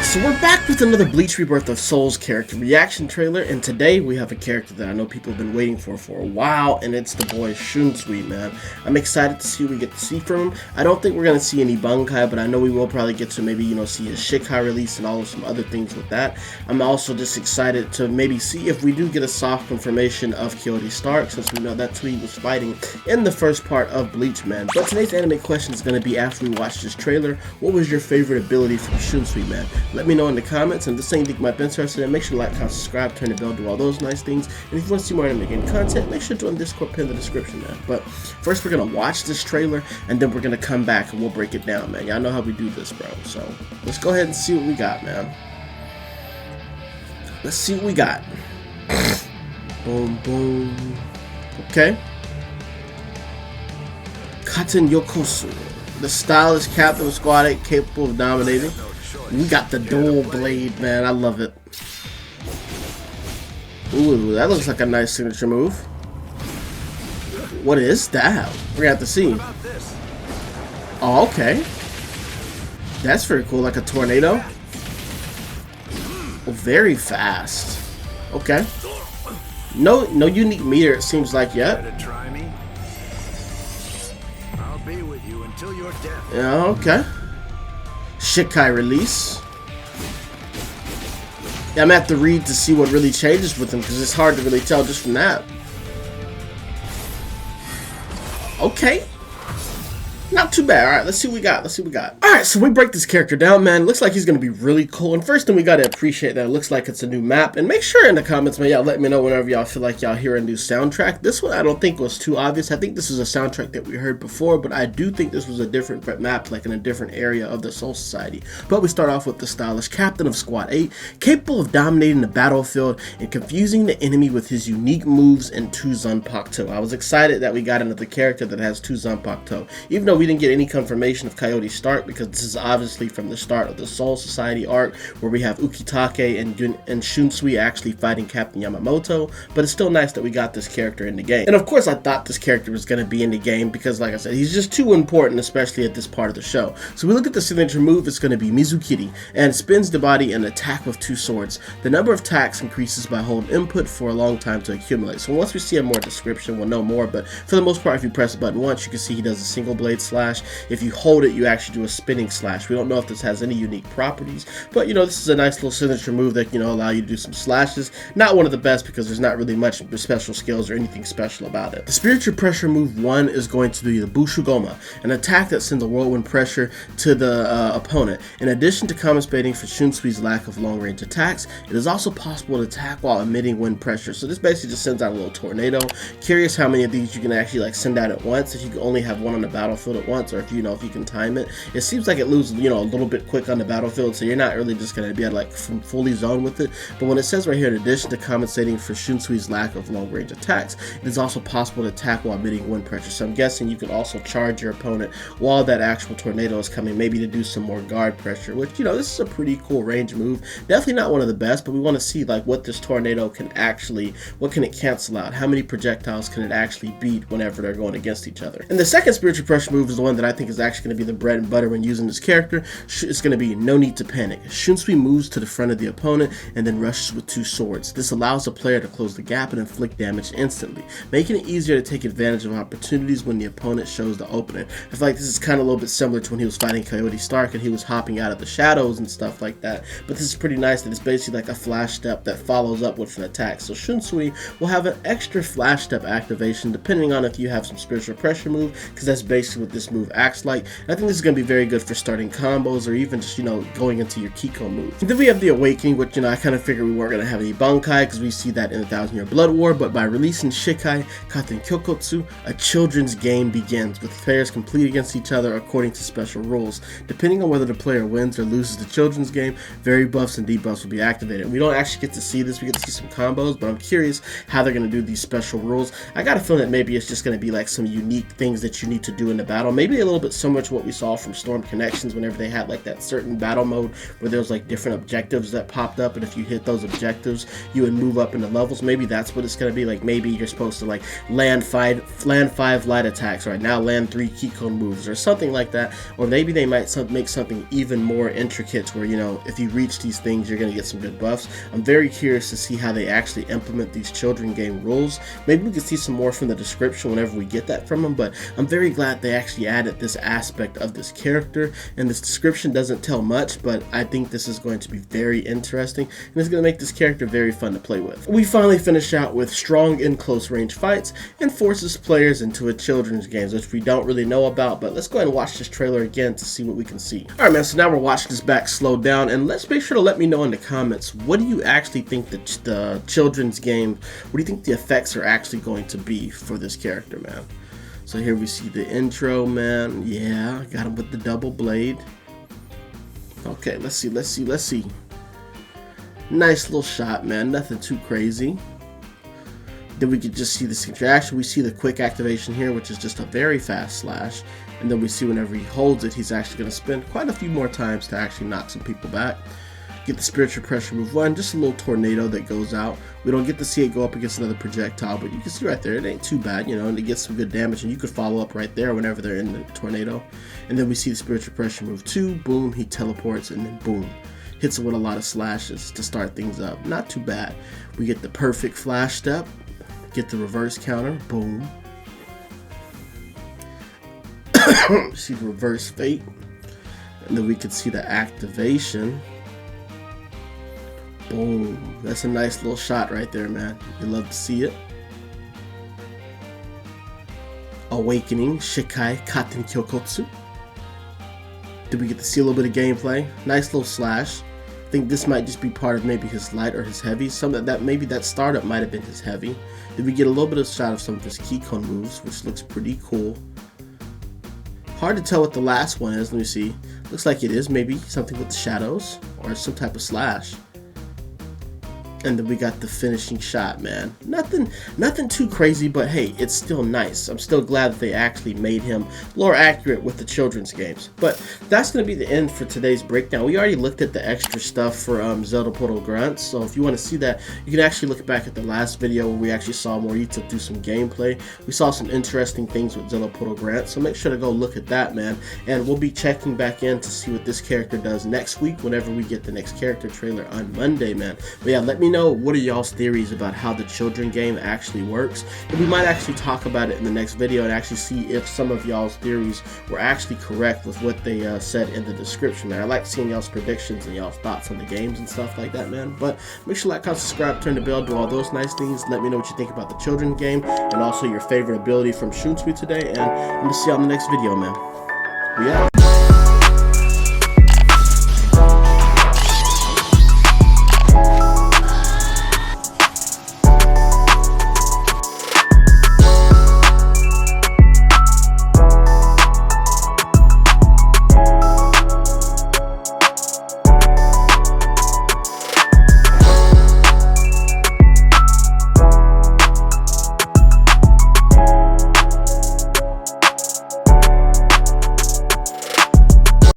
Alright, so we're back with another Bleach Rebirth of Souls character reaction trailer, and today we have a character that I know people have been waiting for a while, and it's the boy Shunsui, man. I'm excited to see what we get to see from him. I don't think we're going to see any Bunkai, but I know we will probably get to maybe, see his Shikai release and all of some other things with that. I'm also just excited to maybe see if we do get a soft confirmation of Kyoraku Stark, since we know that's who he was fighting in the first part of Bleach, man. But today's anime question is going to be, after we watch this trailer, what was your favorite ability from Shunsui, man? Let me know in the comments, and if this ain't you might be interested in, make sure to like, comment, subscribe, turn the bell, do all those nice things. And if you want to see more anime game content, make sure to join the Discord pin in the description, man. But first, we're gonna watch this trailer, and then we're gonna come back and we'll break it down, man. Y'all know how we do this, bro. So let's go ahead and see what we got, man. Let's see what we got. Boom, boom. Okay. Katen Yokosu, the stylish captain of Squad 8, capable of dominating. We got the dual blade, man. I love it. Ooh, that looks like a nice signature move. What is that? We're gonna have to see. Oh, okay. That's very cool, like a tornado. Oh, very fast. Okay. No unique meter, it seems like, yet. I'll be with you until your death. Yeah, okay. Shikai release. Yeah, I'm gonna have to read to see what really changes with him, because it's hard to really tell just from that. Okay. Not too bad. Alright, let's see what we got. Let's see what we got. Alright, so we break this character down, man. Looks like he's going to be really cool. And first thing we got to appreciate that it looks like it's a new map. And make sure in the comments, man, y'all let me know whenever y'all feel like y'all hear a new soundtrack. This one I don't think was too obvious. I think this is a soundtrack that we heard before, but I do think this was a different map, like in a different area of the Soul Society. But we start off with the stylish captain of Squad 8, capable of dominating the battlefield and confusing the enemy with his unique moves and 2 Zanpakuto. I was excited that we got another character that has 2 Zanpakuto, even though we didn't get any confirmation of Kyoraku Stark, because this is obviously from the start of the Soul Society arc, where we have Ukitake and Shunsui actually fighting Captain Yamamoto. But it's still nice that we got this character in the game. And of course I thought this character was going to be in the game, because like I said, he's just too important, especially at this part of the show. So we look at the signature move. It's going to be Mizukiri, and spins the body and attack with 2 swords. The number of attacks increases by holding input for a long time to accumulate. So once we see a more description, we'll know more, but for the most part, if you press the button once, you can see he does a single blade slash. If you hold it, you actually do a spinning slash. We don't know if this has any unique properties, but this is a nice little signature move that allow you to do some slashes. Not one of the best, because there's not really much special skills or anything special about it. The spiritual pressure move 1 is going to be the Bushugoma, an attack that sends a whirlwind pressure to the opponent. In addition to compensating for Shunsui's lack of long range attacks, it is also possible to attack while emitting wind pressure. So this basically just sends out a little tornado. Curious how many of these you can actually send out at once, if you can only have one on the battlefield at once, or if you can time it. It seems like it loses a little bit quick on the battlefield, so you're not really just going to be able to fully zone with it. But when it says right here, in addition to compensating for Shunsui's lack of long range attacks, it is also possible to attack while emitting wind pressure. So I'm guessing you can also charge your opponent while that actual tornado is coming, maybe to do some more guard pressure, which this is a pretty cool range move. Definitely not one of the best, but we want to see what this tornado can actually, what can it cancel out, how many projectiles can it actually beat whenever they're going against each other. And the second spiritual pressure move is the one that I think is actually going to be the bread and butter when using this character. It's going to be No Need to Panic. Shunsui moves to the front of the opponent and then rushes with 2 swords. This allows the player to close the gap and inflict damage instantly, making it easier to take advantage of opportunities when the opponent shows the opening. I feel like this is kind of a little bit similar to when he was fighting Kyoraku Stark and he was hopping out of the shadows and stuff like that, but this is pretty nice that it's basically like a flash step that follows up with an attack. So Shunsui will have an extra flash step activation depending on if you have some spiritual pressure move, because that's basically what this move acts like. And I think this is going to be very good for starting combos, or even just going into your Kiko move. And then we have the Awakening, which I kind of figured we weren't going to have any Bankai, because we see that in the 1,000-Year Blood War. But by releasing Shikai Katen Kyokotsu, a children's game begins, with players complete against each other according to special rules. Depending on whether the player wins or loses the children's game, various buffs and debuffs will be activated. We don't actually get to see this. We get to see some combos, but I'm curious how they're going to do these special rules. I got a feeling that maybe it's just going to be like some unique things that you need to do in the battle battle. Maybe a little bit similar to what we saw from Storm Connections whenever they had like that certain battle mode where there was like different objectives that popped up, and if you hit those objectives, you would move up into levels. Maybe that's what it's going to be. Like maybe you're supposed to like land five light attacks, right now land 3 key cone moves or something like that. Or maybe they might make something even more intricate where, you know, if you reach these things, you're going to get some good buffs. I'm very curious to see how they actually implement these children game rules. Maybe we can see some more from the description whenever we get that from them, but I'm very glad they actually added this aspect of this character, and this description doesn't tell much, but I think this is going to be very interesting, and it's going to make this character very fun to play with. We finally finish out with strong in close range fights and forces players into a children's game, which we don't really know about, but let's go ahead and watch this trailer again to see what we can see. Alright man, so now we're watching this back slowed down, and let's make sure to let me know in the comments, what do you actually think the children's game, what do you think the effects are actually going to be for this character, man? So here we see the intro, man. Yeah, got him with the double blade. Okay, let's see. Nice little shot, man. Nothing too crazy. Then we could just see this interaction. We see the quick activation here, which is just a very fast slash. And then we see whenever he holds it, he's actually going to spin quite a few more times to actually knock some people back. Get the spiritual pressure move 1, just a little tornado that goes out. We don't get to see it go up against another projectile, but you can see right there, it ain't too bad, you know, and it gets some good damage, and you could follow up right there whenever they're in the tornado. And then we see the spiritual pressure move 2, boom, he teleports, and then boom, hits it with a lot of slashes to start things up. Not too bad. We get the perfect flash step, get the reverse counter, boom. See the reverse fate, and then we can see the activation. Boom. That's a nice little shot right there, man. You love to see it. Awakening, Shikai Katen Kyokotsu. Did we get to see a little bit of gameplay? Nice little slash. I think this might just be part of maybe his light or his heavy. Maybe that startup might have been his heavy. Did we get a little bit of shot of some of his Keycone moves, which looks pretty cool. Hard to tell what the last one is. Let me see. Looks like it is maybe something with the shadows or some type of slash. And then we got the finishing shot, man. Nothing too crazy, but hey, it's still nice. I'm still glad that they actually made him more accurate with the children's games. But that's going to be the end for today's breakdown. We already looked at the extra stuff for Zelda Portal Grunts, so if you want to see that, you can actually look back at the last video where we actually saw Morita do some gameplay. We saw some interesting things with Zelda Portal Grunts, so make sure to go look at that, man. And we'll be checking back in to see what this character does next week whenever we get the next character trailer on Monday, man. But yeah, let me know what are y'all's theories about how the children game actually works, and we might actually talk about it in the next video and actually see if some of y'all's theories were actually correct with what they said in the description, man. I like seeing y'all's predictions and y'all's thoughts on the games and stuff like that, man. But make sure to like, comment, subscribe, turn the bell, do all those nice things. Let me know what you think about the children game and also your favorite ability from Shunsui today, and I'm gonna see y'all in the next video, man. We out.